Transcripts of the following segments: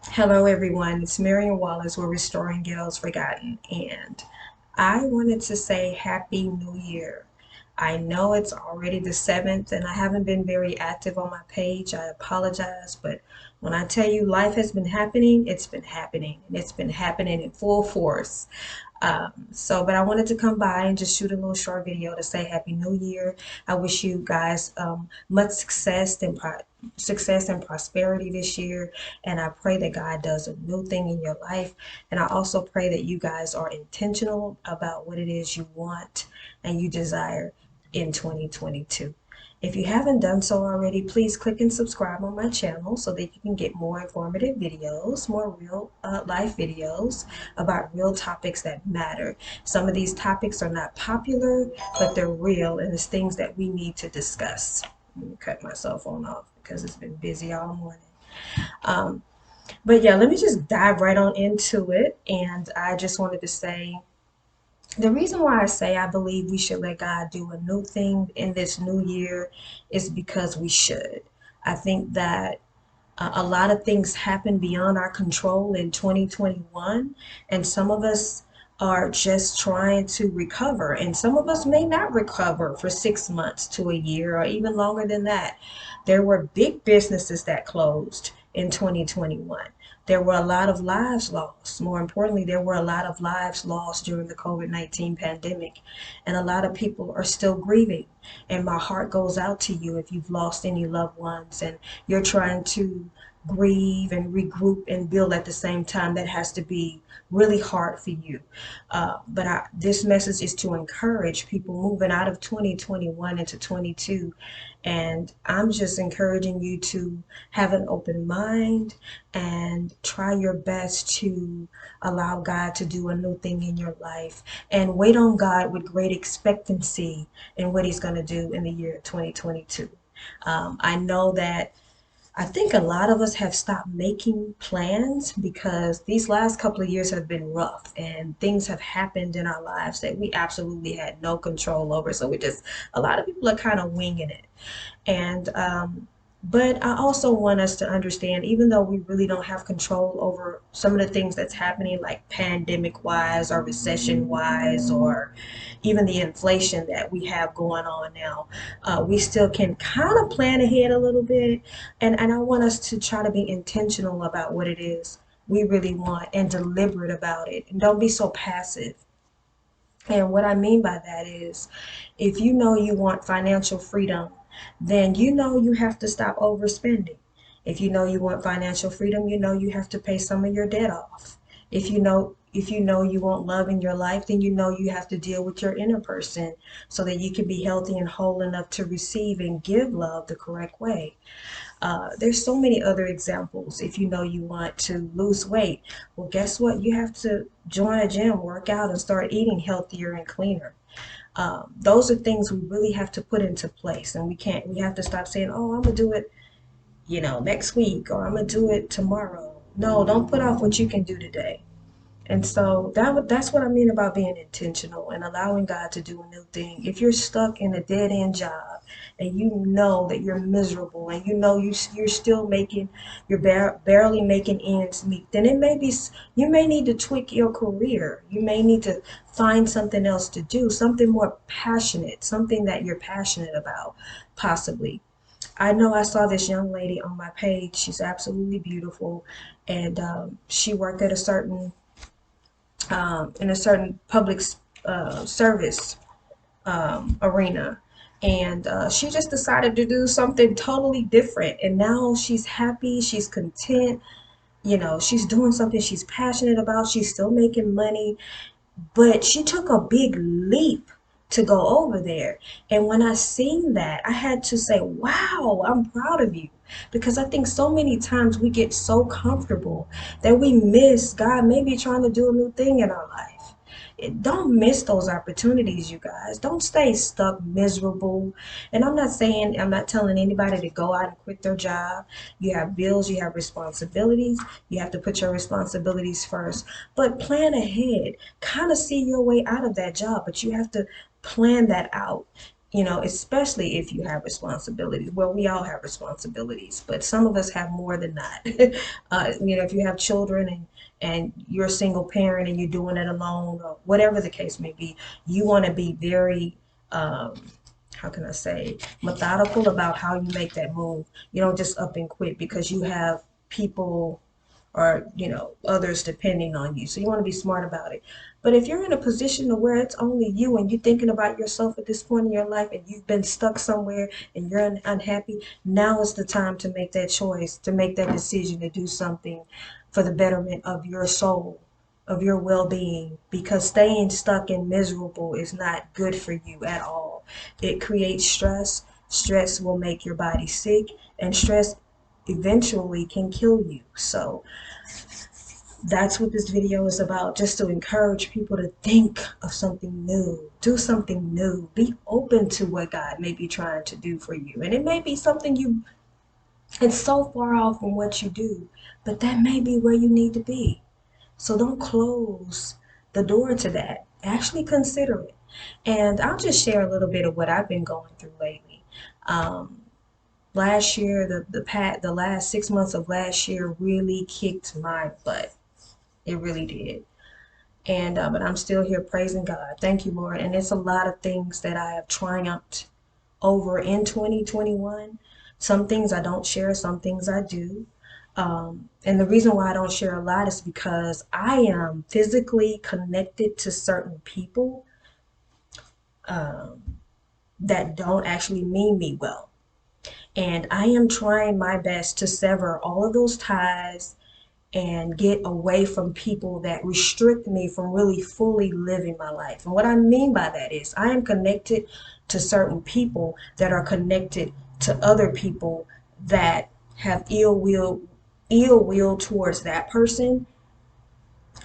Hello, everyone. It's Marion Wallace. We're restoring Ghettos Forgotten, and I wanted to say Happy New Year. I know it's already the 7th, and I haven't been very active on my page. I apologize, but when I tell you life has been happening, it's been happening, and it's been happening in full force. But I wanted to come by and just shoot a little short video to say Happy New Year. I wish you guys much success and prosperity this year, and I pray that God does a new thing in your life. And I also pray that you guys are intentional about what it is you want and you desire in 2022. If you haven't done so already, please click and subscribe on my channel so that you can get more informative videos, more real life videos about real topics that matter. Some of these topics are not popular, but they're real, and it's things that we need to discuss. Let me cut my cell phone off because it's been busy all morning. Um, but yeah, let me just dive right on into it. And I just wanted to say the reason why I say I believe we should let God do a new thing in this new year is because we should. I think that a lot of things happen beyond our control in 2021, and some of us are just trying to recover, and some of us may not recover for 6 months to a year or even longer than that. There were big businesses that closed in 2021. There were a lot of lives lost. More importantly, there were a lot of lives lost during the COVID-19 pandemic, and a lot of people are still grieving. And my heart goes out to you if you've lost any loved ones and you're trying to grieve and regroup and build at the same time. That has to be really hard for you. This message is to encourage people moving out of 2021 into 22. And I'm just encouraging you to have an open mind and try your best to allow God to do a new thing in your life and wait on God with great expectancy in what He's going to do in the year 2022. I know that I think a lot of us have stopped making plans because these last couple of years have been rough and things have happened in our lives that we absolutely had no control over. So a lot of people are kind of winging it. And but I also want us to understand, even though we really don't have control over some of the things that's happening, like pandemic wise or recession wise, or even the inflation that we have going on now, we still can kind of plan ahead a little bit. And I want us to try to be intentional about what it is we really want and deliberate about it. And don't be so passive. And what I mean by that is, if you know you want financial freedom, then you know you have to stop overspending. If you know you want financial freedom, you know you have to pay some of your debt off. If you know you want love in your life, then you know you have to deal with your inner person so that you can be healthy and whole enough to receive and give love the correct way. There's so many other examples. If you know you want to lose weight, well, guess what? You have to join a gym, work out, and start eating healthier and cleaner. Those are things we really have to put into place, and we have to stop saying, oh, I'm gonna do it, next week, or I'm gonna do it tomorrow. No, don't put off what you can do today. And so that's what I mean about being intentional and allowing God to do a new thing. If you're stuck in a dead end job and you know that you're miserable and you know you're still barely making ends meet, then you may need to tweak your career. You may need to find something else to do, something more passionate, something that you're passionate about, possibly. I know I saw this young lady on my page. She's absolutely beautiful, and she worked at in a certain public service arena. And she just decided to do something totally different. And now she's happy, she's content, she's doing something she's passionate about, she's still making money, but she took a big leap to go over there. And when I seen that, I had to say, wow, I'm proud of you. Because I think so many times we get so comfortable that we miss God maybe trying to do a new thing in our life. Don't miss those opportunities, you guys. Don't stay stuck miserable. And I'm not telling anybody to go out and quit their job. You have bills, you have responsibilities. You have to put your responsibilities first. But plan ahead. Kind of see your way out of that job, but you have to plan that out. you know, especially if you have responsibilities. Well, we all have responsibilities, but some of us have more than that. You know, if you have children and you're a single parent and you're doing it alone or whatever the case may be, you want to be very, um, how can I say, methodical about how you make that move. You don't just up and quit because you have people or, you know, others depending on you. So you want to be smart about it. But if you're in a position to where it's only you and you're thinking about yourself at this point in your life and you've been stuck somewhere and you're unhappy, now is the time to make that choice, to make that decision to do something for the betterment of your soul, of your well-being, because staying stuck and miserable is not good for you at all. It creates stress. Stress will make your body sick, and stress eventually can kill you. So that's what this video is about, just to encourage people to think of something new, do something new, be open to what God may be trying to do for you. And it may be something it's so far off from what you do, but that may be where you need to be. So don't close the door to that. Actually consider it. And I'll just share a little bit of what I've been going through lately. Um, Last year, the last 6 months of last year really kicked my butt. It really did. And but I'm still here praising God. Thank you, Lord. And it's a lot of things that I have triumphed over in 2021. Some things I don't share, some things I do. And the reason why I don't share a lot is because I am physically connected to certain people um, that don't actually mean me well. And I am trying my best to sever all of those ties and get away from people that restrict me from really fully living my life. And what I mean by that is I am connected to certain people that are connected to other people that have ill will towards that person.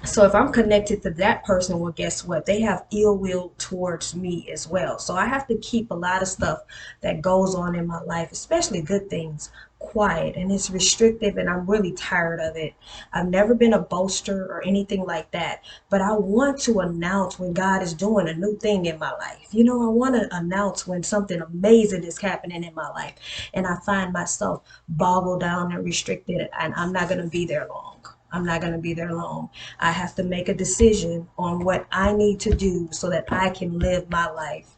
So if I'm connected to that person, well, guess what? They have ill will towards me as well. So I have to keep a lot of stuff that goes on in my life, especially good things, quiet. And it's restrictive and I'm really tired of it. I've never been a boaster or anything like that, but I want to announce when God is doing a new thing in my life. You know, I want to announce when something amazing is happening in my life. And I find myself boggled down and restricted, and I'm not going to be there long. I'm not going to be there long. I have to make a decision on what I need to do so that I can live my life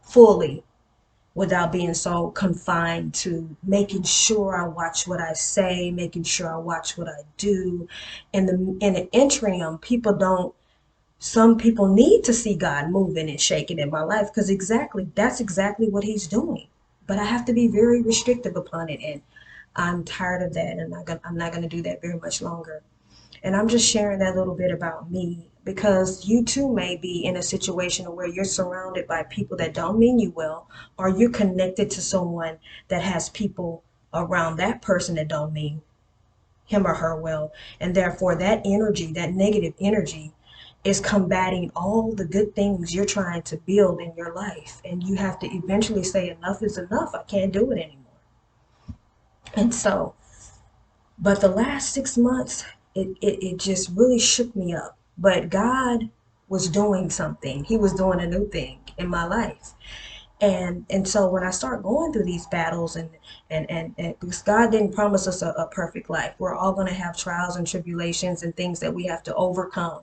fully without being so confined to making sure I watch what I say, making sure I watch what I do. In the interim, some people need to see God moving and shaking in my life because that's exactly what he's doing. But I have to be very restrictive upon it, and I'm tired of that, and I'm not gonna do that very much longer. And I'm just sharing that little bit about me because you too may be in a situation where you're surrounded by people that don't mean you well, or you're connected to someone that has people around that person that don't mean him or her well. And therefore, that energy, that negative energy, is combating all the good things you're trying to build in your life. And you have to eventually say, enough is enough. I can't do it anymore. And so, but the last 6 months, it just really shook me up. But God was doing something. He was doing a new thing in my life. And so when I start going through these battles and because God didn't promise us a perfect life. We're all going to have trials and tribulations and things that we have to overcome.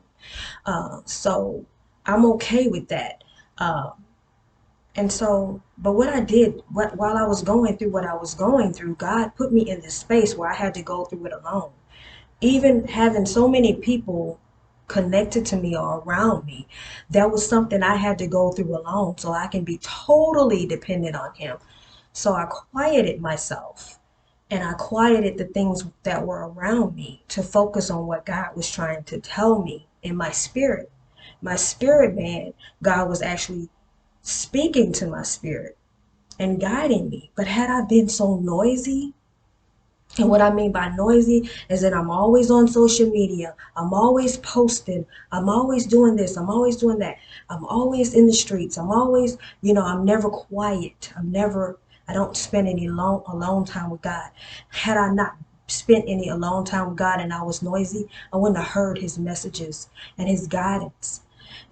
So I'm okay with that. Uh, and so, but what I did, while I was going through what I was going through, God put me in this space where I had to go through it alone. Even having so many people connected to me or around me, that was something I had to go through alone so I can be totally dependent on him. So I quieted myself and I quieted the things that were around me to focus on what God was trying to tell me in my spirit. My spirit man, God was actually speaking to my spirit and guiding me. But had I been so noisy, and what I mean by noisy is that I'm always on social media. I'm always posting. I'm always doing this. I'm always doing that. I'm always in the streets. I'm always, I'm never quiet. I don't spend any alone time with God. Had I not spent any alone time with God and I was noisy, I wouldn't have heard his messages and his guidance.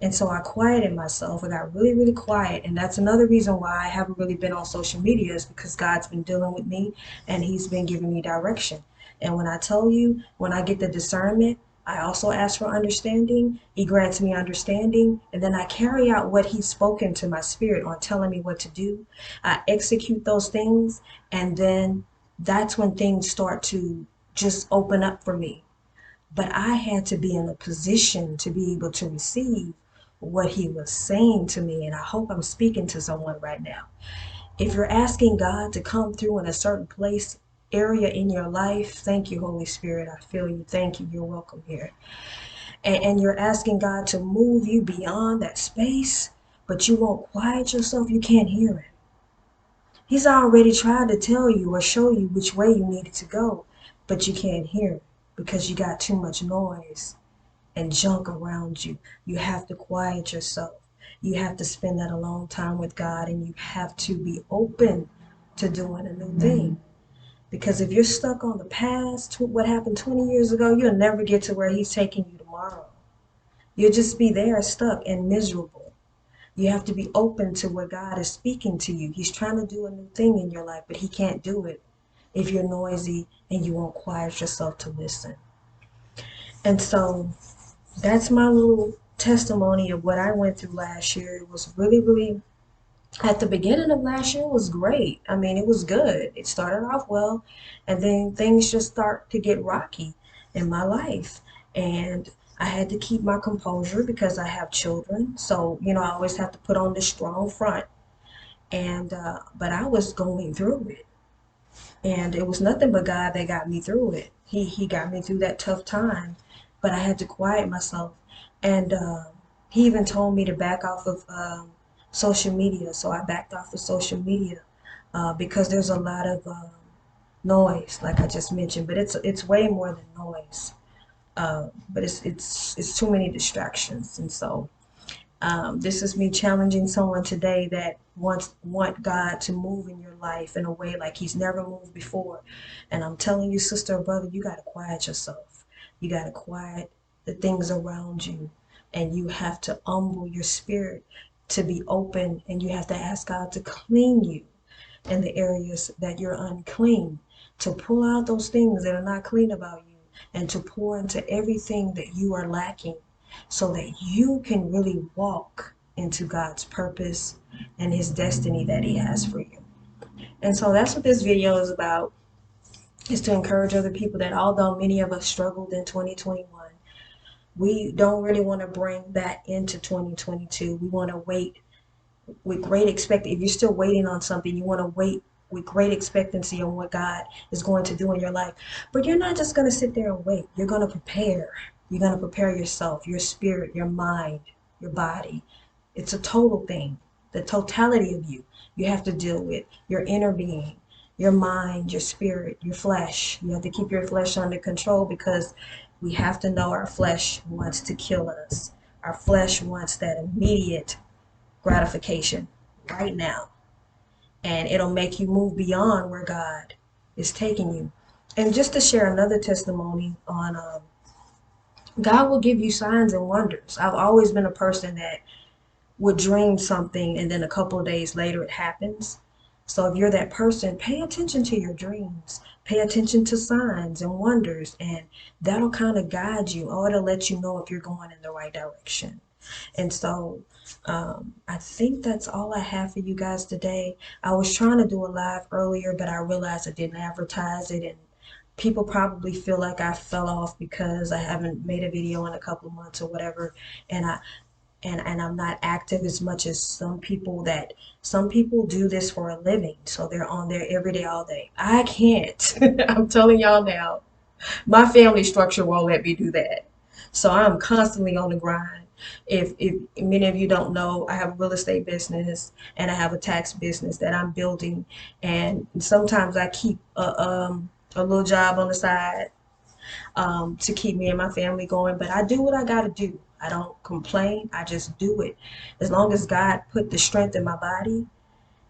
And so I quieted myself. I got really, really quiet. And that's another reason why I haven't really been on social media, is because God's been dealing with me and he's been giving me direction. And when I tell you, when I get the discernment, I also ask for understanding. He grants me understanding. And then I carry out what he's spoken to my spirit on telling me what to do. I execute those things. And then that's when things start to just open up for me. But I had to be in a position to be able to receive what he was saying to me. And I hope I'm speaking to someone right now. If you're asking God to come through in a certain place, area in your life, thank you, Holy Spirit. I feel you. Thank you. You're welcome here. And you're asking God to move you beyond that space, but you won't quiet yourself. You can't hear him. He's already tried to tell you or show you which way you needed to go, but you can't hear it because you got too much noise and junk around you. You have to quiet yourself. You have to spend that alone time with God, and you have to be open to doing a new thing. Because if you're stuck on the past, what happened 20 years ago, you'll never get to where he's taking you tomorrow. You'll just be there stuck and miserable. You have to be open to where God is speaking to you. He's trying to do a new thing in your life, but he can't do it if you're noisy and you won't quiet yourself to listen. And so that's my little testimony of what I went through last year. It was really, really, at the beginning of last year was great. I mean, it was good. It started off well, and then things just start to get rocky in my life. And I had to keep my composure because I have children. So, I always have to put on this strong front. And, but I was going through it. And it was nothing but God that got me through it. He got me through that tough time, but I had to quiet myself. And he even told me to back off of social media. So I backed off of social media because there's a lot of noise, like I just mentioned. But it's way more than noise. But it's too many distractions. And so this is me challenging someone today that want God to move in your life in a way like he's never moved before. And I'm telling you, sister or brother, you got to quiet yourself. You got to quiet the things around you. And you have to humble your spirit to be open. And you have to ask God to clean you in the areas that you're unclean, to pull out those things that are not clean about you, and to pour into everything that you are lacking, so that you can really walk into God's purpose and his destiny that he has for you. And so that's what this video is about, is to encourage other people that although many of us struggled in 2021, we don't really want to bring that into 2022. We want to wait with great expectancy. If you're still waiting on something, you want to wait with great expectancy on what God is going to do in your life. But you're not just going to sit there and wait. You're going to prepare. You're going to prepare yourself, your spirit, your mind, your body. It's a total thing. The totality of you. You have to deal with your inner being, your mind, your spirit, your flesh. You have to keep your flesh under control, because we have to know our flesh wants to kill us. Our flesh wants that immediate gratification right now. And it'll make you move beyond where God is taking you. And just to share another testimony on God will give you signs and wonders. I've always been a person that would dream something and then a couple of days later it happens. So if you're that person, pay attention to your dreams. Pay attention to signs and wonders, and that'll kind of guide you, or it'll let you know if you're going in the right direction. And so I think that's all I have for you guys today. I was trying to do a live earlier, but I realized I didn't advertise it, and people probably feel like I fell off because I haven't made a video in a couple of months or whatever. And I'm not active as much as some people do this for a living. So they're on there every day, all day. I can't. I'm telling y'all now, my family structure won't let me do that. So I'm constantly on the grind. If many of you don't know, I have a real estate business and I have a tax business that I'm building. And sometimes I keep a little job on the side to keep me and my family going. But I do what I got to do. I don't complain. I just do it. As long as God put the strength in my body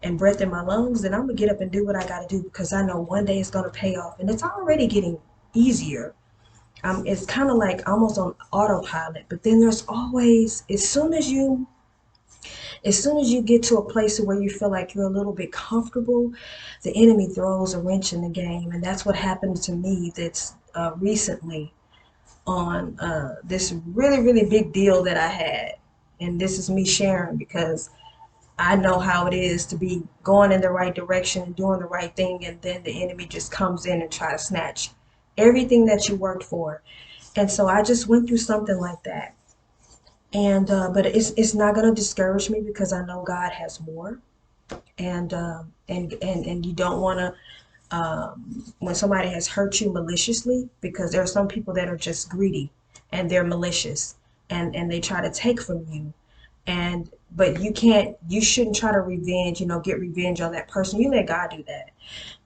and breath in my lungs, then I'm going to get up and do what I got to do, because I know one day it's going to pay off. And it's already getting easier. It's kind of like almost on autopilot. But then there's always, as soon as you get to a place where you feel like you're a little bit comfortable, the enemy throws a wrench in the game. And that's what happened to me that's recently on this really, really big deal that I had. And this is me sharing because I know how it is to be going in the right direction and doing the right thing, and then the enemy just comes in and try to snatch everything that you worked for. And so I just went through something like that. And but it's not gonna discourage me because I know God has more. And you don't want to when somebody has hurt you maliciously, because there are some people that are just greedy and they're malicious, and they try to take from you. And but you shouldn't try to get revenge on that person. You let God do that,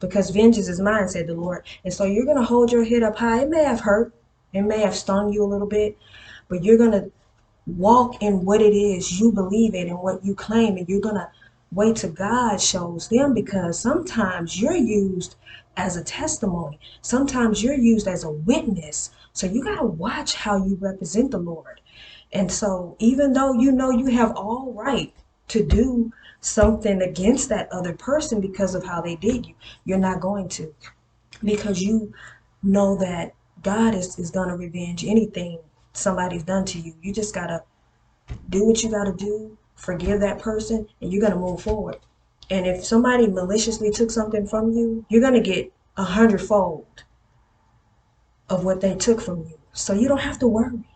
because vengeance is mine, said the Lord. And so you're going to hold your head up high. It may have hurt, it may have stung you a little bit, but you're going to walk in what it is you believe in and what you claim, and you're going to wait till God shows them, because sometimes you're used as a testimony, sometimes you're used as a witness. So you got to watch how you represent the Lord. And so even though you know you have all right to do something against that other person because of how they did you, you're not going to, because you know that God is going to revenge anything somebody's done to you. You just got to do what you got to do, forgive that person, and you're going to move forward. And if somebody maliciously took something from you, you're going to get 100-fold of what they took from you. So you don't have to worry.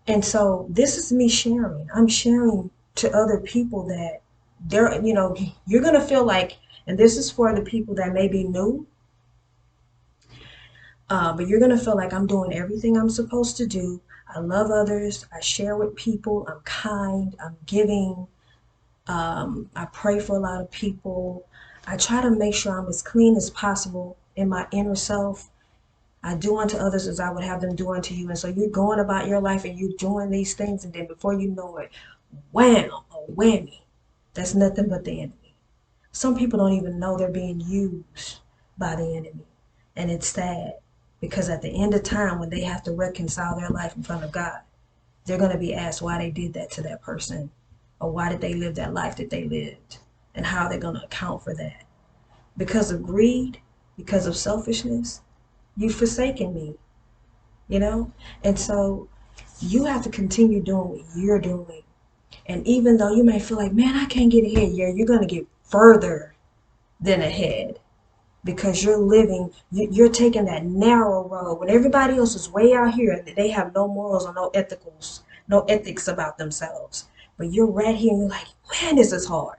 And so this is me sharing. I'm sharing to other people that you're going to feel like, and this is for the people that may be new, but you're going to feel like I'm doing everything I'm supposed to do. I love others. I share with people. I'm kind. I'm giving. I pray for a lot of people. I try to make sure I'm as clean as possible in my inner self. I do unto others as I would have them do unto you. And so you're going about your life and you're doing these things, and then before you know it, wham, a whammy. That's nothing but the enemy. Some people don't even know they're being used by the enemy. And it's sad, because at the end of time, when they have to reconcile their life in front of God, they're going to be asked why they did that to that person, or why did they live that life that they lived, and how they're going to account for that. Because of greed, because of selfishness, you've forsaken me, you know? And so you have to continue doing what you're doing. And even though you may feel like, man, I can't get ahead, yeah, you're going to get further than ahead, because you're taking that narrow road when everybody else is way out here and they have no morals or no ethics about themselves. But you're right here and you're like, man, this is hard.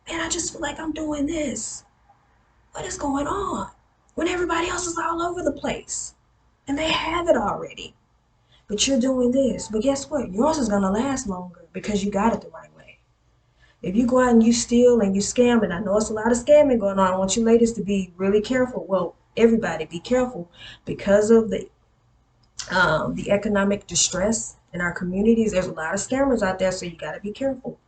Man, I just feel like I'm doing this. What is going on? When everybody else is all over the place and they have it already. But you're doing this. But guess what? Yours is going to last longer because you got it the right way. If you go out and you steal and you scam, and I know it's a lot of scamming going on, I want you ladies to be really careful. Well, everybody be careful, because of the economic distress in our communities. There's a lot of scammers out there, so you got to be careful.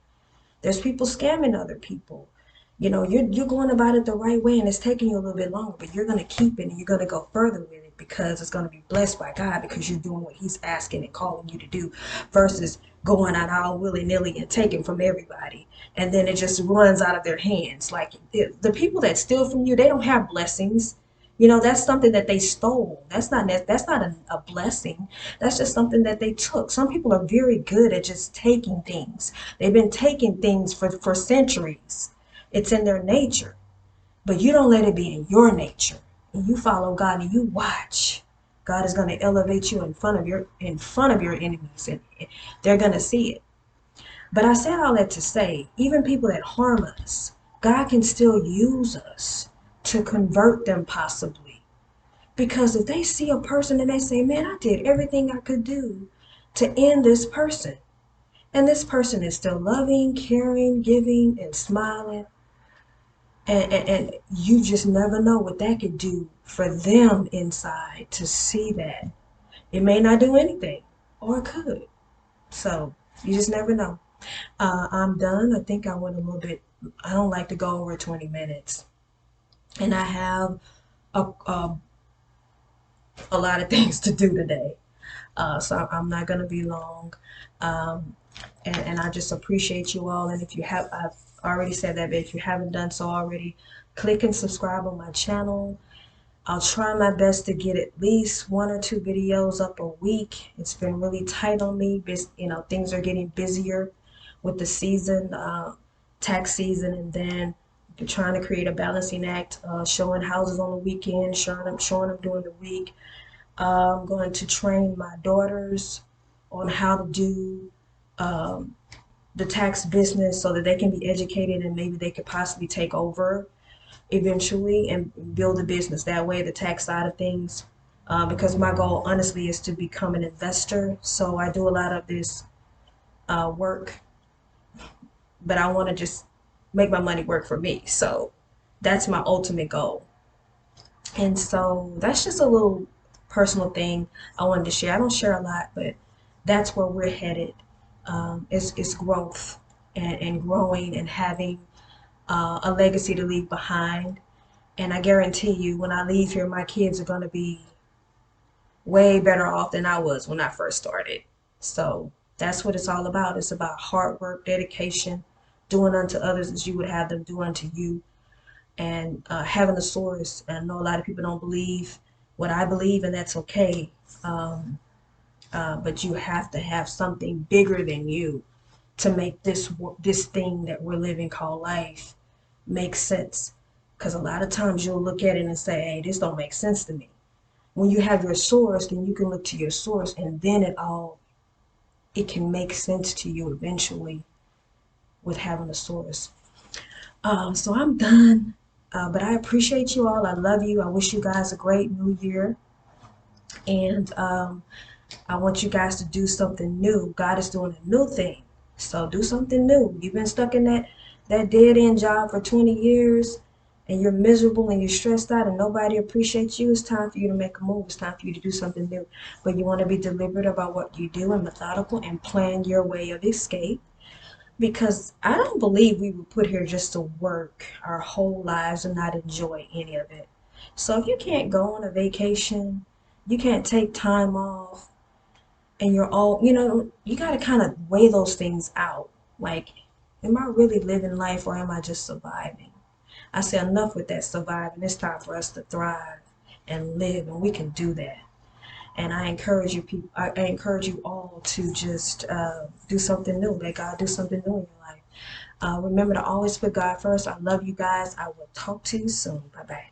There's people scamming other people. You're going about it the right way, and it's taking you a little bit longer, but you're going to keep it and you're going to go further with it, because it's going to be blessed by God, because you're doing what He's asking and calling you to do, versus going out all willy nilly and taking from everybody, and then it just runs out of their hands. Like the people that steal from you, they don't have blessings. That's something that they stole. That's not a blessing. That's just something that they took. Some people are very good at just taking things. They've been taking things for centuries. It's in their nature. But you don't let it be in your nature. And you follow God and you watch. God is going to elevate you in front of your enemies, and they're going to see it. But I said all that to say, even people that harm us, God can still use us to convert them, possibly. Because if they see a person and they say, man, I did everything I could do to end this person, and this person is still loving, caring, giving, and smiling, and you just never know what that could do for them inside, to see that. It may not do anything, or it could. So you just never know. I'm done. I think I went a little bit. I don't like to go over 20 minutes. And I have a a lot of things to do today. So I'm not going to be long. Um, and I just appreciate you all. And if you have, I've already said that, but if you haven't done so already, click and subscribe on my channel. I'll try my best to get at least 1 or 2 videos up a week. It's been really tight on me. Things are getting busier with the season, tax season, and then you're trying to create a balancing act, showing houses on the weekend, showing them during the week. I'm going to train my daughters on how to do um, the tax business so that they can be educated and maybe they could possibly take over eventually and build a business that way, the tax side of things. Because my goal, honestly, is to become an investor. So I do a lot of this work, but I want to just make my money work for me. So that's my ultimate goal. And so that's just a little personal thing I wanted to share. I don't share a lot, but that's where we're headed. Is growth and growing and having a legacy to leave behind. And I guarantee you, when I leave here, my kids are going to be way better off than I was when I first started. So that's what it's all about. It's about hard work, dedication, doing unto others as you would have them do unto you, and having a source. And I know a lot of people don't believe what I believe, and that's okay. Um, but you have to have something bigger than you to make this thing that we're living called life make sense. Because a lot of times you'll look at it and say, "Hey, this don't make sense to me." When you have your source, then you can look to your source, and then it can make sense to you eventually with having a source. So I'm done. But I appreciate you all. I love you. I wish you guys a great new year. And I want you guys to do something new. God is doing a new thing. So do something new. You've been stuck in that dead end job for 20 years and you're miserable and you're stressed out and nobody appreciates you. It's time for you to make a move. It's time for you to do something new. But you want to be deliberate about what you do and methodical and plan your way of escape, because I don't believe we were put here just to work our whole lives and not enjoy any of it. So if you can't go on a vacation, you can't take time off, and you're all, you got to kind of weigh those things out. Like, am I really living life or am I just surviving? I say enough with that surviving. It's time for us to thrive and live, and we can do that. And I encourage you people, I encourage you all to just do something new. Let God do something new in your life. Remember to always put God first. I love you guys. I will talk to you soon. Bye bye.